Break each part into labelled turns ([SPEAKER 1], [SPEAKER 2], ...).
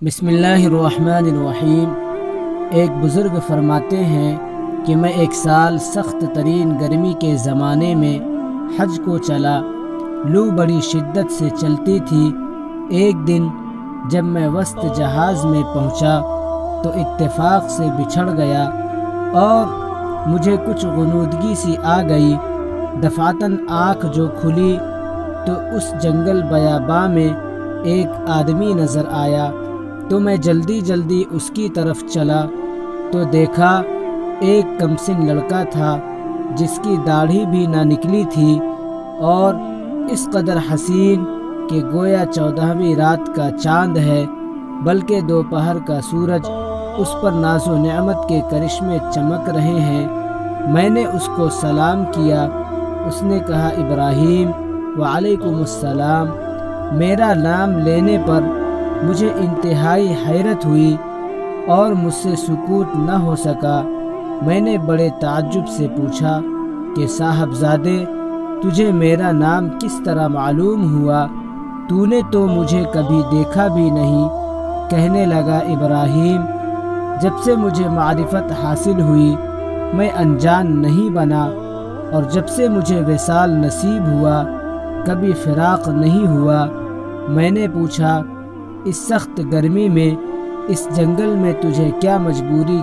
[SPEAKER 1] بسم اللہ الرحمن الرحیم۔ ایک بزرگ فرماتے ہیں کہ میں ایک سال سخت ترین گرمی کے زمانے میں حج کو چلا۔ لو بڑی شدت سے چلتی تھی۔ ایک دن جب میں وسط جہاز میں پہنچا تو اتفاق سے بچھڑ گیا اور مجھے کچھ غنودگی سی آ گئی۔ دفعتاً آنکھ جو کھلی تو اس جنگل بیاباں میں ایک آدمی نظر آیا، تو میں جلدی اس کی طرف چلا تو دیکھا ایک کمسن لڑکا تھا جس کی داڑھی بھی نہ نکلی تھی اور اس قدر حسین کہ گویا 14ویں رات کا چاند ہے، بلکہ دوپہر کا سورج اس پر ناز و نعمت کے کرشمے چمک رہے ہیں۔ میں نے اس کو سلام کیا۔ اس نے کہا ابراہیم۔ وعلیکم السلام۔ میرا نام لینے پر مجھے انتہائی حیرت ہوئی اور مجھ سے سکوت نہ ہو سکا۔ میں نے بڑے تعجب سے پوچھا کہ صاحبزادے، تجھے میرا نام کس طرح معلوم ہوا؟ تو نے تو مجھے کبھی دیکھا بھی نہیں۔ کہنے لگا ابراہیم، جب سے مجھے معرفت حاصل ہوئی میں انجان نہیں بنا، اور جب سے مجھے وصال نصیب ہوا کبھی فراق نہیں ہوا۔ میں نے پوچھا، اس سخت گرمی میں اس جنگل میں تجھے کیا مجبوری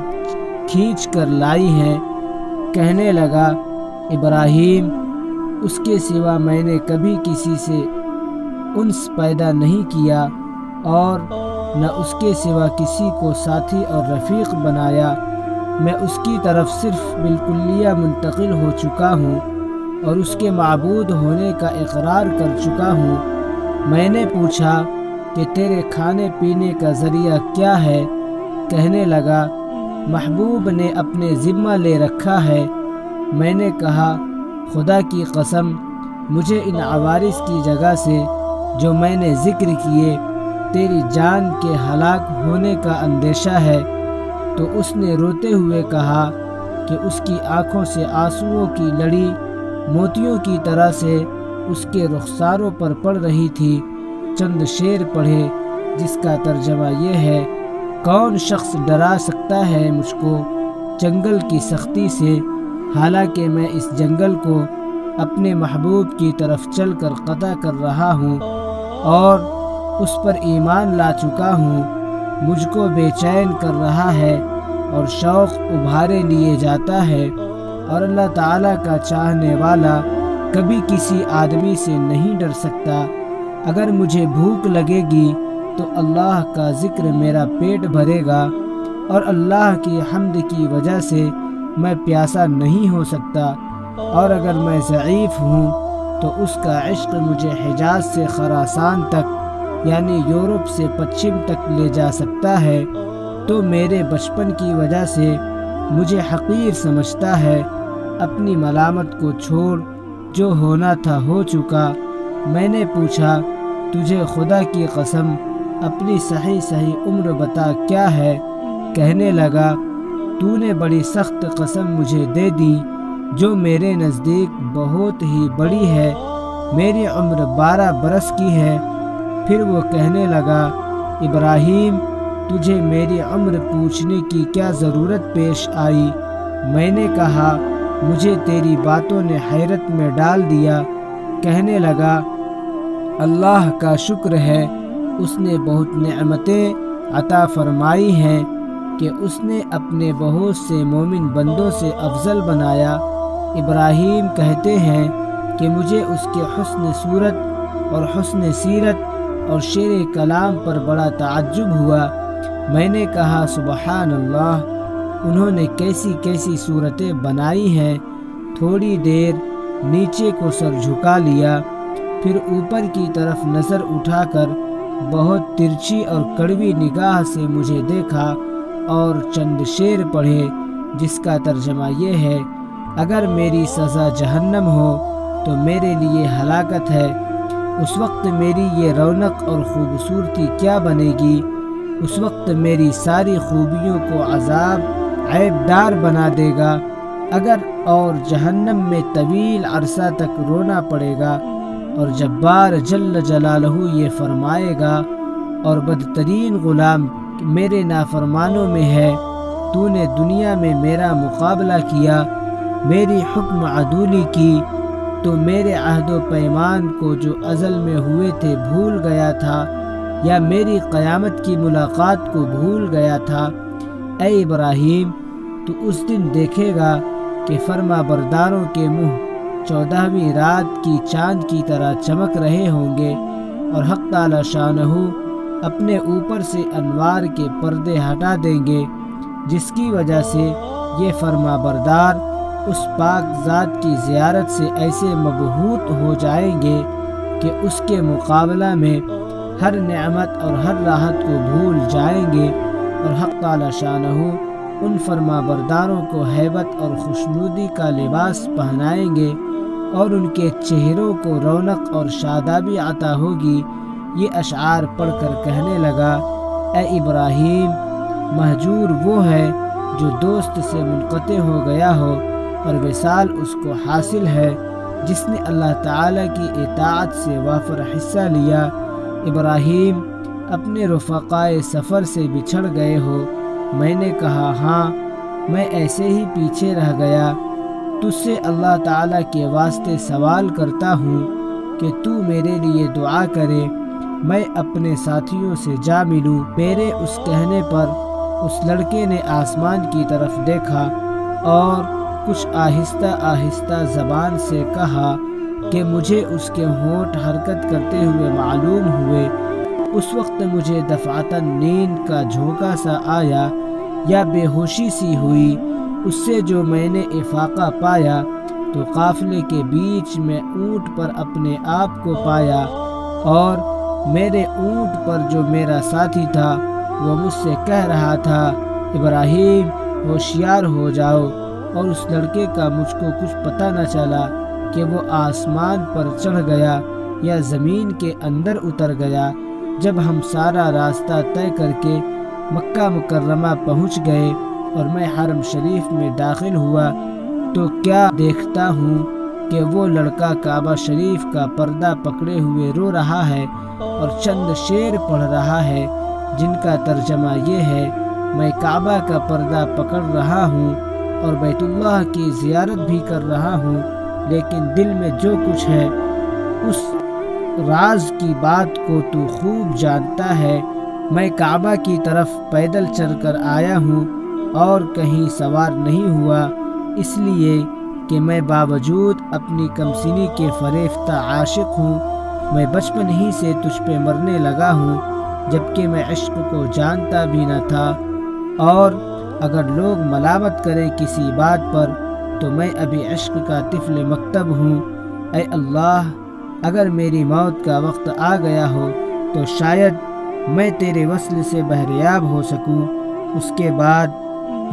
[SPEAKER 1] کھینچ کر لائی ہے؟ کہنے لگا ابراہیم، اس کے سوا میں نے کبھی کسی سے انس پیدا نہیں کیا اور نہ اس کے سوا کسی کو ساتھی اور رفیق بنایا۔ میں اس کی طرف صرف بالکلیہ منتقل ہو چکا ہوں اور اس کے معبود ہونے کا اقرار کر چکا ہوں۔ میں نے پوچھا کہ تیرے کھانے پینے کا ذریعہ کیا ہے؟ کہنے لگا محبوب نے اپنے ذمہ لے رکھا ہے۔ میں نے کہا خدا کی قسم، مجھے ان عوارض کی جگہ سے جو میں نے ذکر کیے تیری جان کے ہلاک ہونے کا اندیشہ ہے۔ تو اس نے روتے ہوئے کہا کہ اس کی آنکھوں سے آنسوؤں کی لڑی موتیوں کی طرح سے اس کے رخساروں پر پڑ رہی تھی۔ چند شعر پڑھے جس کا ترجمہ یہ ہے، کون شخص ڈرا سکتا ہے مجھ کو جنگل کی سختی سے، حالانکہ میں اس جنگل کو اپنے محبوب کی طرف چل کر قطع کر رہا ہوں اور اس پر ایمان لا چکا ہوں۔ مجھ کو بے چین کر رہا ہے اور شوق ابھارے لیے جاتا ہے، اور اللہ تعالیٰ کا چاہنے والا کبھی کسی آدمی سے نہیں ڈر سکتا۔ اگر مجھے بھوک لگے گی تو اللہ کا ذکر میرا پیٹ بھرے گا، اور اللہ کی حمد کی وجہ سے میں پیاسا نہیں ہو سکتا، اور اگر میں ضعیف ہوں تو اس کا عشق مجھے حجاز سے خراسان تک یعنی یورپ سے پچھم تک لے جا سکتا ہے۔ تو میرے بچپن کی وجہ سے مجھے حقیر سمجھتا ہے۔ اپنی ملامت کو چھوڑ، جو ہونا تھا ہو چکا۔ میں نے پوچھا، تجھے خدا کی قسم اپنی صحیح عمر بتا کیا ہے؟ کہنے لگا، تو نے بڑی سخت قسم مجھے دے دی جو میرے نزدیک بہت ہی بڑی ہے۔ میری عمر 12 برس کی ہے۔ پھر وہ کہنے لگا، ابراہیم، تجھے میری عمر پوچھنے کی کیا ضرورت پیش آئی؟ میں نے کہا، مجھے تیری باتوں نے حیرت میں ڈال دیا۔ کہنے لگا، اللہ کا شکر ہے، اس نے بہت نعمتیں عطا فرمائی ہیں کہ اس نے اپنے بہت سے مومن بندوں سے افضل بنایا۔ ابراہیم کہتے ہیں کہ مجھے اس کے حسن صورت اور حسن سیرت اور شعر کلام پر بڑا تعجب ہوا۔ میں نے کہا سبحان اللہ، انہوں نے کیسی کیسی صورتیں بنائی ہیں۔ تھوڑی دیر نیچے کو سر جھکا لیا، پھر اوپر کی طرف نظر اٹھا کر بہت ترچھی اور کڑوی نگاہ سے مجھے دیکھا اور چند شعر پڑھے جس کا ترجمہ یہ ہے، اگر میری سزا جہنم ہو تو میرے لیے ہلاکت ہے، اس وقت میری یہ رونق اور خوبصورتی کیا بنے گی؟ اس وقت میری ساری خوبیوں کو عذاب عیب دار بنا دے گا، اور جہنم میں طویل عرصہ تک رونا پڑے گا، اور جبار جل جلالہ یہ فرمائے گا، اور بدترین غلام میرے نافرمانوں میں ہے۔ تو نے دنیا میں میرا مقابلہ کیا، میری حکم عدولی کی، تو میرے عہد و پیمان کو جو ازل میں ہوئے تھے بھول گیا تھا، یا میری قیامت کی ملاقات کو بھول گیا تھا۔ اے ابراہیم، تو اس دن دیکھے گا کہ فرما برداروں کے منہ 14ویں رات کی چاند کی طرح چمک رہے ہوں گے، اور حق تعالی شانہ اپنے اوپر سے انوار کے پردے ہٹا دیں گے، جس کی وجہ سے یہ فرما بردار اس پاک ذات کی زیارت سے ایسے مبہوت ہو جائیں گے کہ اس کے مقابلہ میں ہر نعمت اور ہر راحت کو بھول جائیں گے، اور حق تعالی شانہ ان فرما برداروں کو ہیبت اور خوشنودی کا لباس پہنائیں گے، اور ان کے چہروں کو رونق اور شادابی عطا ہوگی۔ یہ اشعار پڑھ کر کہنے لگا، اے ابراہیم، مہجور وہ ہے جو دوست سے منقطع ہو گیا ہو، اور وصال اس کو حاصل ہے جس نے اللہ تعالیٰ کی اطاعت سے وافر حصہ لیا۔ ابراہیم، اپنے رفقائے سفر سے بچھڑ گئے ہو؟ میں نے کہا ہاں، میں ایسے ہی پیچھے رہ گیا۔ تجھ سے اللہ تعالیٰ کے واسطے سوال کرتا ہوں کہ تو میرے لیے دعا کرے، میں اپنے ساتھیوں سے جا ملوں۔ میرے اس کہنے پر اس لڑکے نے آسمان کی طرف دیکھا اور کچھ آہستہ آہستہ زبان سے کہا کہ مجھے اس کے ہونٹ حرکت کرتے ہوئے معلوم ہوئے۔ اس وقت مجھے دفعتاً نیند کا جھونکا سا آیا یا بے ہوشی سی ہوئی۔ اس سے جو میں نے افاقہ پایا تو قافلے کے بیچ میں اونٹ پر اپنے آپ کو پایا، اور میرے اونٹ پر جو میرا ساتھی تھا وہ مجھ سے کہہ رہا تھا، ابراہیم ہوشیار ہو جاؤ۔ اور اس لڑکے کا مجھ کو کچھ پتہ نہ چلا کہ وہ آسمان پر چڑھ گیا یا زمین کے اندر اتر گیا۔ جب ہم سارا راستہ طے کر کے مکہ مکرمہ پہنچ گئے اور میں حرم شریف میں داخل ہوا تو کیا دیکھتا ہوں کہ وہ لڑکا کعبہ شریف کا پردہ پکڑے ہوئے رو رہا ہے اور چند شعر پڑھ رہا ہے، جن کا ترجمہ یہ ہے، میں کعبہ کا پردہ پکڑ رہا ہوں اور بیت اللہ کی زیارت بھی کر رہا ہوں، لیکن دل میں جو کچھ ہے اس راز کی بات کو تو خوب جانتا ہے۔ میں کعبہ کی طرف پیدل چل کر آیا ہوں اور کہیں سوار نہیں ہوا، اس لیے کہ میں باوجود اپنی کم سنی کے فریفتہ عاشق ہوں۔ میں بچپن ہی سے تجھ پہ مرنے لگا ہوں، جبکہ میں عشق کو جانتا بھی نہ تھا، اور اگر لوگ ملامت کریں کسی بات پر تو میں ابھی عشق کا طفل مکتب ہوں۔ اے اللہ، اگر میری موت کا وقت آ گیا ہو تو شاید میں تیرے وصل سے بہریاب ہو سکوں۔ اس کے بعد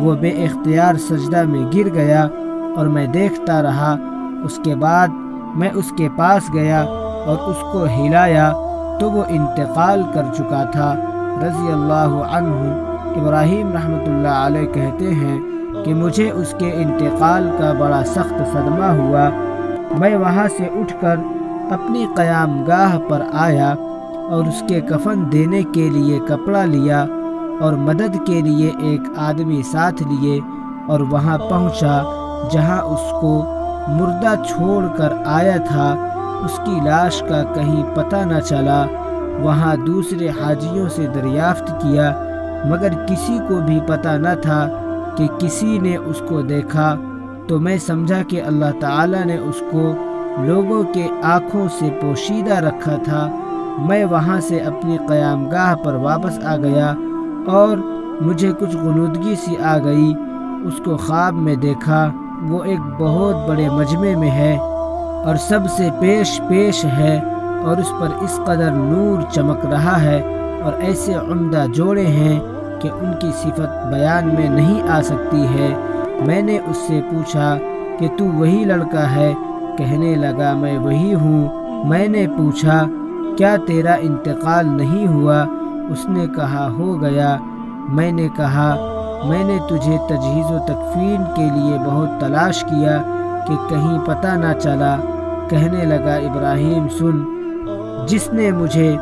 [SPEAKER 1] وہ بے اختیار سجدہ میں گر گیا اور میں دیکھتا رہا۔ اس کے بعد میں اس کے پاس گیا اور اس کو ہلایا تو وہ انتقال کر چکا تھا، رضی اللہ عنہ۔ ابراہیم رحمۃ اللہ علیہ کہتے ہیں کہ مجھے اس کے انتقال کا بڑا سخت صدمہ ہوا۔ میں وہاں سے اٹھ کر اپنی قیام گاہ پر آیا اور اس کے کفن دینے کے لیے کپڑا لیا اور مدد کے لیے ایک آدمی ساتھ لیے، اور وہاں پہنچا جہاں اس کو مردہ چھوڑ کر آیا تھا۔ اس کی لاش کا کہیں پتہ نہ چلا۔ وہاں دوسرے حاجیوں سے دریافت کیا، مگر کسی کو بھی پتہ نہ تھا کہ کسی نے اس کو دیکھا، تو میں سمجھا کہ اللہ تعالیٰ نے اس کو لوگوں کے آنکھوں سے پوشیدہ رکھا تھا۔ میں وہاں سے اپنی قیام گاہ پر واپس آ گیا اور مجھے کچھ غنودگی سی آ گئی۔ اس کو خواب میں دیکھا، وہ ایک بہت بڑے مجمع میں ہے اور سب سے پیش ہے، اور اس پر اس قدر نور چمک رہا ہے اور ایسے عمدہ جوڑے ہیں کہ ان کی صفت بیان میں نہیں آ سکتی ہے۔ میں نے اس سے پوچھا کہ تو وہی لڑکا ہے؟ کہنے لگا میں وہی ہوں۔ میں نے پوچھا کیا تیرا انتقال نہیں ہوا؟ اس نے کہا ہو گیا۔ میں نے کہا میں نے تجھے تجہیز و تکفین کے لیے بہت تلاش کیا کہ کہیں پتہ نہ چلا۔ کہنے لگا ابراہیم سن، جس نے مجھے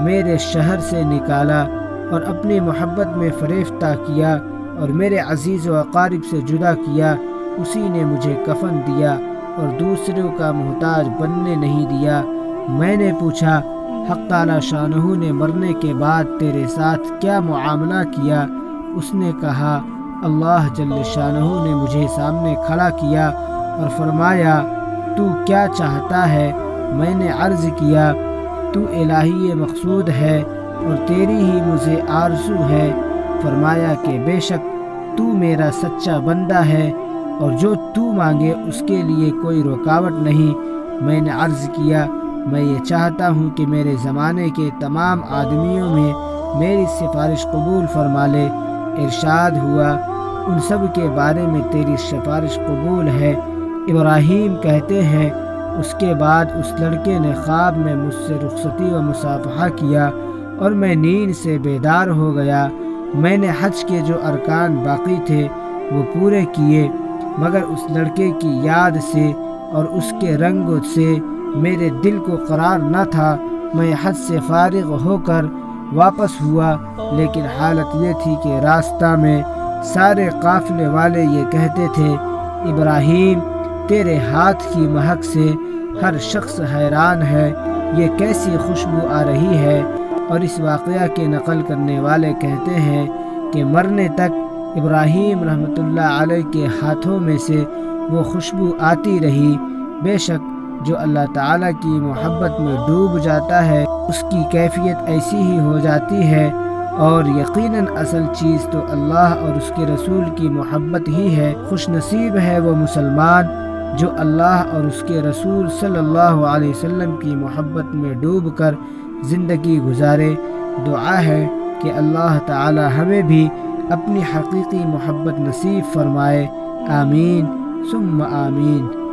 [SPEAKER 1] میرے شہر سے نکالا اور اپنی محبت میں فریفتہ کیا اور میرے عزیز و اقارب سے جدا کیا، اسی نے مجھے کفن دیا اور دوسروں کا محتاج بننے نہیں دیا۔ میں نے پوچھا حق تعالی شانہ نے مرنے کے بعد تیرے ساتھ کیا معاملہ کیا؟ اس نے کہا اللہ جل شانہ نے مجھے سامنے کھڑا کیا اور فرمایا تو کیا چاہتا ہے؟ میں نے عرض کیا تو الہی مقصود ہے اور تیری ہی مجھے آرزو ہے۔ فرمایا کہ بے شک تو میرا سچا بندہ ہے اور جو تو مانگے اس کے لیے کوئی رکاوٹ نہیں۔ میں نے عرض کیا میں یہ چاہتا ہوں کہ میرے زمانے کے تمام آدمیوں میں میری سفارش قبول فرما لے۔ ارشاد ہوا ان سب کے بارے میں تیری سفارش قبول ہے۔ ابراہیم کہتے ہیں اس کے بعد اس لڑکے نے خواب میں مجھ سے رخصتی و مصافحہ کیا اور میں نیند سے بیدار ہو گیا۔ میں نے حج کے جو ارکان باقی تھے وہ پورے کیے، مگر اس لڑکے کی یاد سے اور اس کے رنگ سے میرے دل کو قرار نہ تھا۔ میں حج سے فارغ ہو کر واپس ہوا، لیکن حالت یہ تھی کہ راستہ میں سارے قافلے والے یہ کہتے تھے ابراہیم تیرے ہاتھ کی مہک سے ہر شخص حیران ہے، یہ کیسی خوشبو آ رہی ہے۔ اور اس واقعہ کے نقل کرنے والے کہتے ہیں کہ مرنے تک ابراہیم رحمۃ اللہ علیہ کے ہاتھوں میں سے وہ خوشبو آتی رہی۔ بے شک جو اللہ تعالیٰ کی محبت میں ڈوب جاتا ہے اس کی کیفیت ایسی ہی ہو جاتی ہے، اور یقیناً اصل چیز تو اللہ اور اس کے رسول کی محبت ہی ہے۔ خوش نصیب ہے وہ مسلمان جو اللہ اور اس کے رسول صلی اللہ علیہ وسلم کی محبت میں ڈوب کر زندگی گزارے۔ دعا ہے کہ اللہ تعالی ہمیں بھی اپنی حقیقی محبت نصیب فرمائے۔ آمین ثم آمین۔